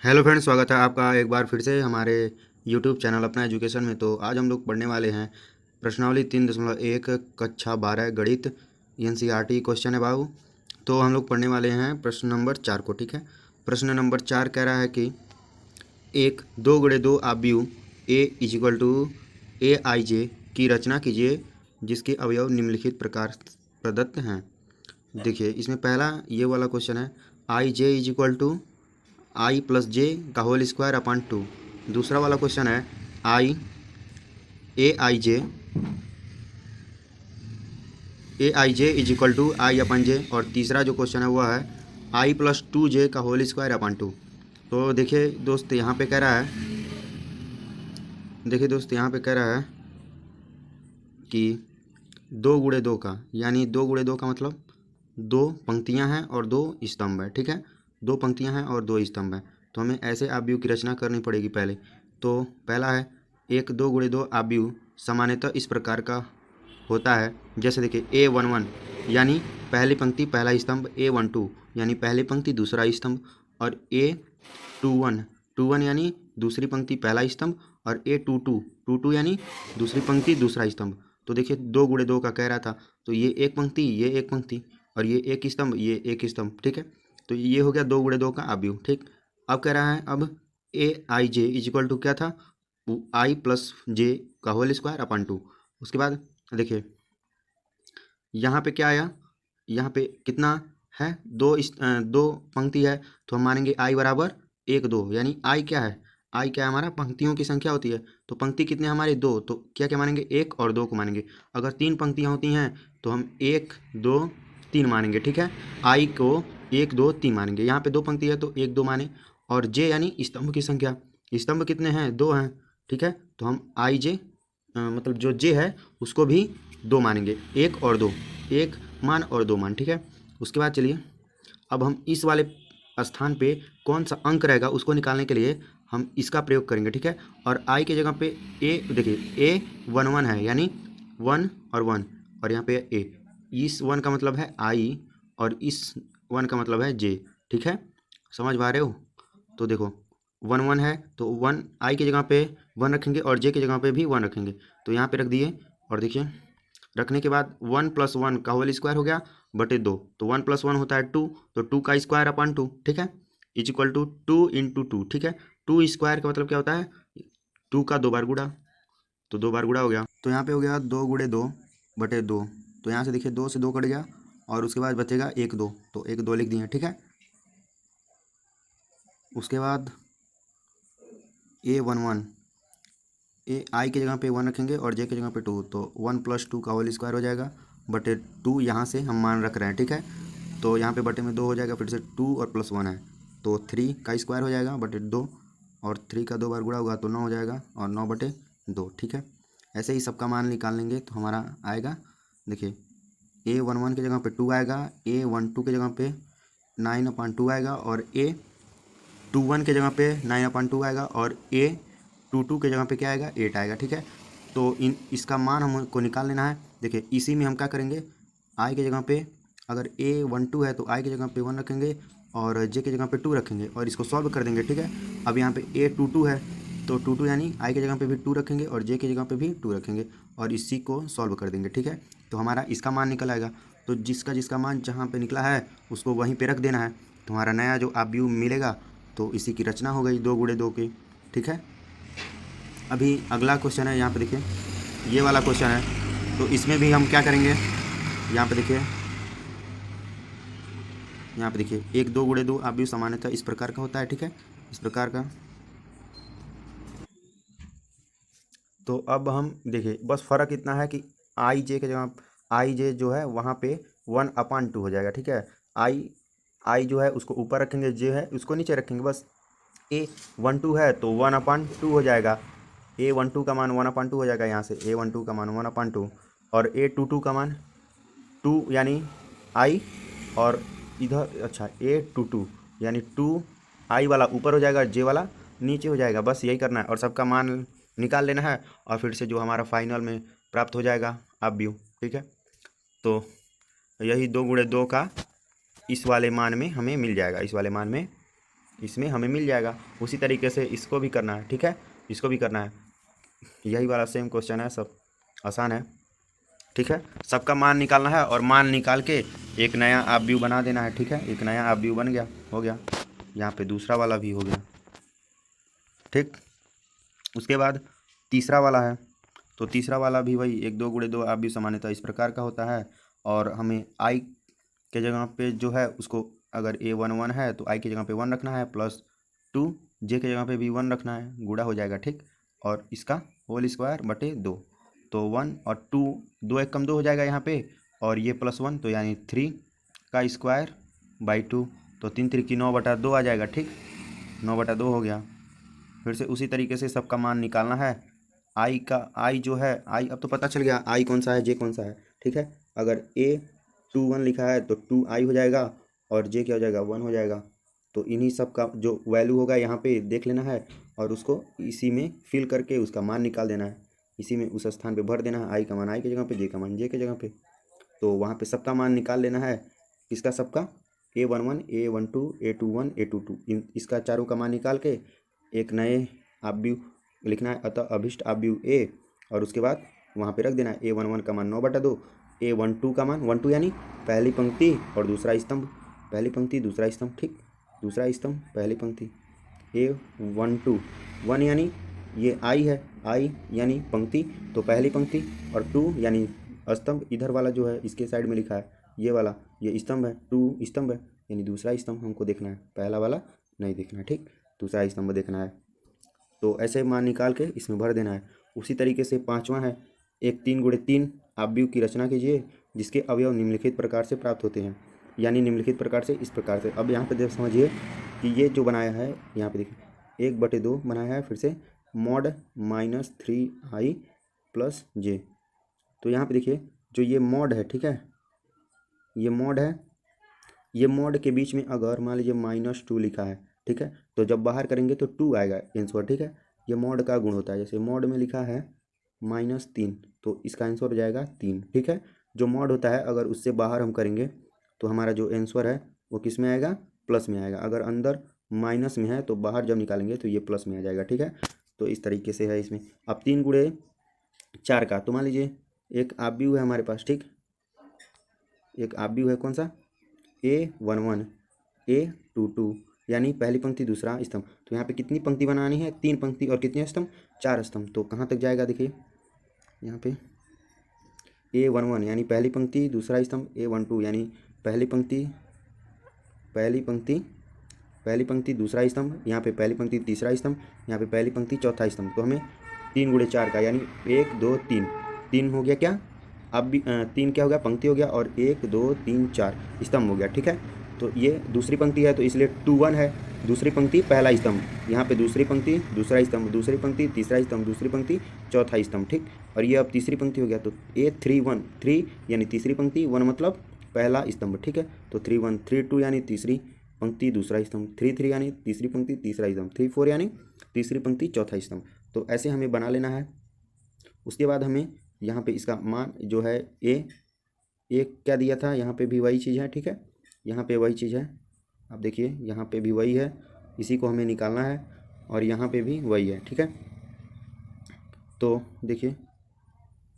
Hello friends, स्वागत है आपका एक बार फिर से हमारे यूट्यूब चैनल अपना एजुकेशन में। तो आज हम लोग पढ़ने वाले हैं प्रश्नावली 3.1 कक्षा 12 गणित एनसीईआरटी क्वेश्चन है बाबू। तो हम लोग पढ़ने वाले हैं प्रश्न नंबर 4 को। ठीक है, प्रश्न नंबर 4 कह रहा है कि एक 2x2 आव्यूह ए इजिकल टू ए आई जे की रचना कीजिए जिसके अवयव निम्नलिखित प्रकार प्रदत्त हैं। देखिए, इसमें पहला ये वाला क्वेश्चन है आई जे इजिक्वल टू आई प्लस जे का होल स्क्वायर अपॉन 2। दूसरा वाला क्वेश्चन है आई ए आई जे इज इक्वल टू आई अपन जे। और तीसरा जो क्वेश्चन है वह है आई प्लस 2j का होल स्क्वायर अपॉन 2। तो देखिए दोस्त, यहाँ पे कह रहा है कि 2 गुणे 2 का, यानी 2 गुणे 2 का मतलब दो पंक्तियाँ हैं और दो स्तंभ है। ठीक है, दो पंक्तियाँ हैं और दो स्तंभ हैं, तो हमें ऐसे आव्यूह की रचना करनी पड़ेगी पहले। तो पहला है एक 2x2 आव्यूह सामान्यतः इस प्रकार का होता है। जैसे देखिए A11 यानी पहली पंक्ति पहला स्तंभ, A12 यानी पहली पंक्ति दूसरा स्तंभ, और A21 यानी दूसरी पंक्ति पहला स्तंभ, और A22 यानी दूसरी पंक्ति दूसरा स्तंभ। तो देखिए 2 गुणे 2 का कह रहा था, तो ये एक पंक्ति, ये एक पंक्ति, और ये एक स्तंभ, ये एक स्तंभ। ठीक है, तो ये हो गया 2 गुणे 2 का आव्यूह। ठीक, अब कह रहा है अब ए आई जे इज इक्वल टू क्या था, आई प्लस जे का होल स्क्वायर अपॉन 2। उसके बाद देखिए यहाँ पे क्या आया, यहाँ पे कितना है, दो पंक्ति है, तो हम मानेंगे आई बराबर 1 2, यानी आई क्या है, आई क्या है हमारा पंक्तियों की संख्या होती है। तो पंक्ति कितने हमारे दो, तो क्या क्या मानेंगे, 1 और 2 को मानेंगे। अगर 3 पंक्तियाँ होती हैं तो हम 1 2 3 मानेंगे। ठीक है, आई को 1 2 3 मानेंगे। यहाँ पे दो पंक्ति है तो 1 2 माने। और जे यानी स्तंभ की संख्या, स्तंभ कितने हैं, 2 हैं। ठीक है, तो हम आई जे मतलब जो जे है उसको भी 2 मानेंगे, 1 और 2, 1 मान और 2 मान। ठीक है, उसके बाद चलिए अब हम इस वाले स्थान पे कौन सा अंक रहेगा उसको निकालने के लिए हम इसका प्रयोग करेंगे। ठीक है, और आई के जगह पे ए, देखिए A11 है यानी 1 और 1, और यहाँ पे ए, इस 1 का मतलब है आई और इस 1 का मतलब है जे। ठीक है, समझ पा रहे हो। तो देखो 1 1 है तो 1 आई की जगह पे 1 रखेंगे और जे की जगह पे भी 1 रखेंगे, तो यहाँ पे रख दिए। और देखिए रखने के बाद 1 + 1 का होल स्क्वायर हो गया बटे 2, तो 1 + 1 होता है 2, तो 2 का स्क्वायर अपॉन 2। ठीक है, इज इक्वल टू 2 × 2। ठीक है, 2 स्क्वायर का मतलब क्या होता है, 2 का 2 बार गुणा, तो 2 बार गुणा हो गया। तो यहाँ पे हो गया 2 × 2 बटे 2। तो यहाँ से देखिए 2 से 2 कट गया और उसके बाद बचेगा 1 2, तो 1 2 लिख दिए। ठीक है, उसके बाद A11 ए आई की जगह पे 1 रखेंगे और जे की जगह पे 2, तो 1 + 2 का होल स्क्वायर हो जाएगा बटे 2, यहाँ से हम मान रख रहे हैं। ठीक है, तो यहाँ पे बटे में 2 हो जाएगा, फिर से 2 और +1 है, तो 3 का स्क्वायर हो जाएगा बटे 2, और 3 का 2 बार गुणा होगा तो 9 हो जाएगा, और 9 बटे 2। ठीक है, ऐसे ही सबका मान निकाल लेंगे तो हमारा आएगा। देखिए A11 की जगह पे 2 आएगा, A12 की जगह पे 9/2 आएगा, और A21 के जगह पे 9/2 आएगा, और A22 के जगह पे क्या आएगा, 8 आएगा। ठीक है, तो इसका मान हमको निकाल लेना है। देखिए इसी में हम क्या करेंगे, आई की जगह पे अगर A12 है तो आई की जगह पे 1 रखेंगे और जे की जगह पे 2 रखेंगे और इसको सॉल्व कर देंगे। ठीक है, अब यहाँ पे A22 है तो 22 यानी आई की जगह पे भी 2 रखेंगे और जे की जगह पे भी 2 रखेंगे और इसी को सॉल्व कर देंगे। ठीक है, तो हमारा इसका मान निकल आएगा। तो जिसका जिसका मान जहाँ पे निकला है उसको वहीं पे रख देना है, तो हमारा नया जो आव्यूह मिलेगा तो इसी की रचना हो गई 2 × 2 की। ठीक है, अभी अगला क्वेश्चन है, यहाँ पे देखिए ये वाला क्वेश्चन है, तो इसमें भी हम क्या करेंगे, यहाँ पे देखिए एक 2 × 2 आव्यूह सामान्यतः इस प्रकार का होता है। ठीक है, इस प्रकार का। तो अब हम देखिए बस फ़र्क इतना है कि आई जे के जगह आई जे जो है वहाँ पे 1/2 हो जाएगा। ठीक है, आई आई जो है उसको ऊपर रखेंगे, जे है उसको नीचे रखेंगे। बस A12 है तो 1/2 हो जाएगा, A12 का मान 1/2 हो जाएगा, यहाँ से A12 का मान 1/2, और A22 का मान 2 यानी आई, और इधर अच्छा A22 यानी 2 आई वाला ऊपर हो जाएगा, जे वाला नीचे हो जाएगा। बस यही करना है और सबका मान निकाल लेना है, और फिर से जो हमारा फाइनल में प्राप्त हो जाएगा आव्यूह। ठीक है, तो यही 2 × 2 का इस वाले मान में हमें मिल जाएगा, इस वाले मान में इसमें हमें मिल जाएगा। उसी तरीके से इसको भी करना है, ठीक है, इसको भी करना है। यही वाला सेम क्वेश्चन है, सब आसान है, ठीक है। सबका मान निकालना है और मान निकाल के एक नया आप व्यू बना देना है, ठीक है। एक नया आप व्यू बन गया, हो गया। यहाँ पे दूसरा वाला भी हो गया, ठीक। उसके बाद तीसरा वाला है, तो तीसरा वाला भी वही 1 2 गुणे 2 आप भी सामान्यतः इस प्रकार का होता है। और हमें आई के जगह पे जो है उसको, अगर ए 1 1 है तो आई की जगह पे 1 रखना है, प्लस 2 जे की जगह पे भी 1 रखना है, गुणा हो जाएगा, ठीक। और इसका होल स्क्वायर बटे 2, तो 1 और 2, 2 एक कम 2 हो जाएगा यहाँ पे, और ये +1 तो यानी 3 का स्क्वायर बाई 2, तो 3 3 की 9/2 आ जाएगा, ठीक। 9/2 हो गया। फिर से उसी तरीके से सबका मान निकालना है। आई का, आई जो है, आई अब तो पता चल गया आई कौन सा है, जे कौन सा है, ठीक है। अगर ए 2 1 लिखा है तो 2 आई हो जाएगा, और जे क्या हो जाएगा, 1 हो जाएगा। तो इन्हीं सब का जो वैल्यू होगा यहाँ पे देख लेना है, और उसको इसी में फिल करके उसका मान निकाल देना है, इसी में उस स्थान पे भर देना है। आई का मान आई की जगह पे, जे का मान जे की जगह पे, तो वहाँ पे सबका मान निकाल लेना है। इसका सबका A11 A12 A21 A22 इसका चारों का मान निकाल के एक नए आव्यूह लिखना है, अतः अभिष्ट आव्यूह ए, और उसके बाद वहाँ पे रख देना है A11 का मान 9/2, A12 का मान 1 2 यानी पहली पंक्ति और दूसरा स्तंभ, पहली पंक्ति दूसरा स्तंभ, ठीक। दूसरा स्तंभ पहली पंक्ति, A12 1 यानी ये आई है, आई यानी पंक्ति, तो पहली पंक्ति, और 2 यानी स्तंभ, इधर वाला जो है इसके साइड में लिखा है ये वाला, ये स्तंभ है, 2 स्तंभ है, यानी दूसरा स्तंभ हमको देखना है, पहला वाला नहीं देखना है, ठीक। दूसरा स्तंभ देखना है। तो ऐसे मान निकाल के इसमें भर देना है। उसी तरीके से पांचवा है, एक 3 गुणे 3 आव्यूह की रचना कीजिए जिसके अवयव निम्नलिखित प्रकार से प्राप्त होते हैं, यानी निम्नलिखित प्रकार से इस प्रकार से। अब यहाँ पे देख समझिए कि ये जो बनाया है, यहाँ पे देखिए 1/2 बनाया है, फिर से मॉड -3i + j। तो यहाँ पे देखिए जो ये मॉड है, ठीक है, ये मॉड है, ये मॉड के बीच में अगर मान लीजिए -2 लिखा है, ठीक है, तो जब बाहर करेंगे तो 2 आएगा आंसर, ठीक है। ये मॉड का गुण होता है, जैसे मॉड में लिखा है -3, तो इसका आंसर हो जाएगा 3, ठीक है। जो मॉड होता है अगर उससे बाहर हम करेंगे तो हमारा जो आंसर है वो किस में आएगा, प्लस में आएगा। अगर अंदर माइनस में है तो बाहर जब निकालेंगे तो ये प्लस में आ जाएगा, ठीक है। तो इस तरीके से है इसमें। अब 3 गुणे 4 का, तो मान लीजिए एक आव्यूह है हमारे पास, ठीक। एक आव्यूह है कौन सा, A11 A22 यानी पहली पंक्ति दूसरा स्तंभ। तो यहाँ पे कितनी पंक्ति बनानी है, 3 पंक्ति, और कितने स्तंभ, 4 स्तंभ। तो कहाँ तक जाएगा देखिए, यहाँ पे A11 यानी पहली पंक्ति दूसरा स्तंभ, A12 यानी पहली पंक्ति पहली पंक्ति दूसरा स्तंभ, यहाँ पे पहली पंक्ति तीसरा स्तंभ, यहाँ पे पहली पंक्ति चौथा स्तंभ। तो हमें 3 गुणे 4 का यानी 1 2 3, 3 हो गया क्या, अब भी 3 क्या हो गया, पंक्ति हो गया, और 1 2 3 4 स्तंभ हो गया, ठीक है। तो ये दूसरी पंक्ति है तो इसलिए 2 1 है, दूसरी पंक्ति पहला स्तंभ, यहाँ पे दूसरी पंक्ति दूसरा स्तंभ, दूसरी पंक्ति तीसरा स्तंभ, दूसरी पंक्ति चौथा स्तंभ, ठीक। और ये अब तीसरी पंक्ति हो गया, तो A31 3 यानी तीसरी पंक्ति, 1 मतलब पहला स्तंभ, ठीक है। तो 3 1 3 2 यानी तीसरी पंक्ति दूसरा स्तंभ, 3 3 यानी तीसरी पंक्ति तीसरा स्तंभ, 3 4 यानी तीसरी पंक्ति चौथा स्तंभ। तो ऐसे हमें बना लेना है। उसके बाद हमें यहाँ पे इसका मान जो है ए क्या दिया था, यहाँ पे भी वही चीज़ है, ठीक है। यहाँ पे वही चीज़ है, आप देखिए यहाँ पे भी वही है, इसी को हमें निकालना है, और यहाँ पे भी वही है, ठीक है। तो देखिए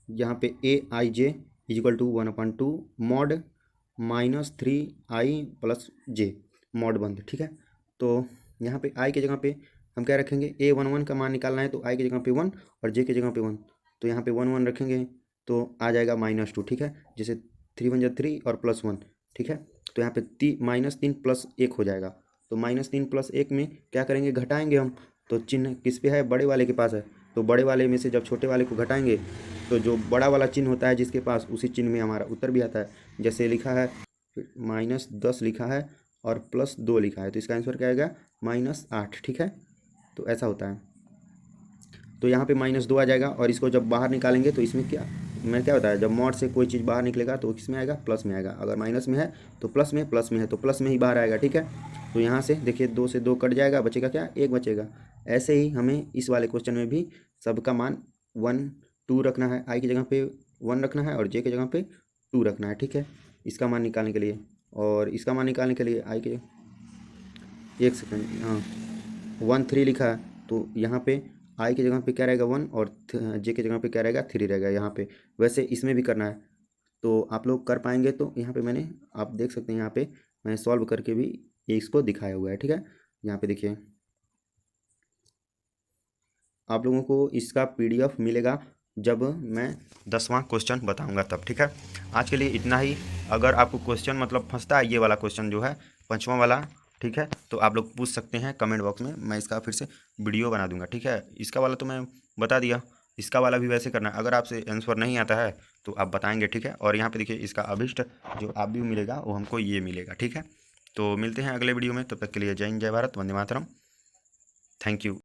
यहाँ पे AIJ = 1/2 mod -3i + j mod बंद, ठीक है। तो यहाँ पे i की जगह पे हम क्या रखेंगे, A11 का मान निकालना है तो i की जगह पे 1 और j की जगह पे 1, तो यहाँ पे 1 1 रखेंगे तो आ जाएगा -2, ठीक है। जैसे 3 1 3 और +1, ठीक है। तो यहाँ पे -3 + 1 हो जाएगा, तो -3 + 1 में क्या करेंगे, घटाएंगे हम। तो चिन्ह किस पे है, बड़े वाले के पास है, तो बड़े वाले में से जब छोटे वाले को घटाएंगे तो जो बड़ा वाला चिन्ह होता है जिसके पास, उसी चिन्ह में हमारा उत्तर भी आता है। जैसे लिखा है -10 लिखा है और +2 लिखा है, तो इसका आंसर क्या आएगा, -8, ठीक है। तो ऐसा होता है। तो यहाँ पे -2 आ जाएगा, और इसको जब बाहर निकालेंगे तो इसमें क्या, मैं क्या बताया, जब मॉड से कोई चीज़ बाहर निकलेगा तो किस में आएगा, प्लस में आएगा। अगर माइनस में है तो प्लस में, प्लस में है तो प्लस में ही बाहर आएगा, ठीक है। तो यहाँ से देखिए 2 से 2 कट जाएगा, बचेगा क्या, 1 बचेगा। ऐसे ही हमें इस वाले क्वेश्चन में भी सबका मान 1 2 रखना है, आई की जगह पे 1 रखना है और जे की जगह पे 2 रखना है, ठीक है, इसका मान निकालने के लिए। और इसका मान निकालने के लिए आई के एक सेकंड, हाँ 1 3 लिखा है, तो यहाँ पे आई की जगह पे क्या रहेगा 1 और जे की जगह पे क्या रहेगा 3 रहेगा यहाँ पे। वैसे इसमें भी करना है, तो आप लोग कर पाएंगे। तो यहाँ पे मैंने, आप देख सकते हैं यहाँ पे मैंने सॉल्व करके भी ये इसको दिखाया हुआ है, ठीक है। यहाँ पे देखिए, आप लोगों को इसका पीडीएफ मिलेगा जब मैं 10वां क्वेश्चन बताऊंगा तब, ठीक है। आज के लिए इतना ही। अगर आपको क्वेश्चन मतलब फंसता है, ये वाला क्वेश्चन जो है 5वां वाला, ठीक है, तो आप लोग पूछ सकते हैं कमेंट बॉक्स में, मैं इसका फिर से वीडियो बना दूंगा, ठीक है। इसका वाला तो मैं बता दिया, इसका वाला भी वैसे करना है। अगर आपसे आंसर नहीं आता है तो आप बताएंगे, ठीक है। और यहाँ पे देखिए, इसका अभिष्ट जो आप भी मिलेगा वो हमको ये मिलेगा, ठीक है। तो मिलते हैं अगले वीडियो में, तब तक के लिए जय हिंद, जय भारत, वंदे मातरम। Thank you.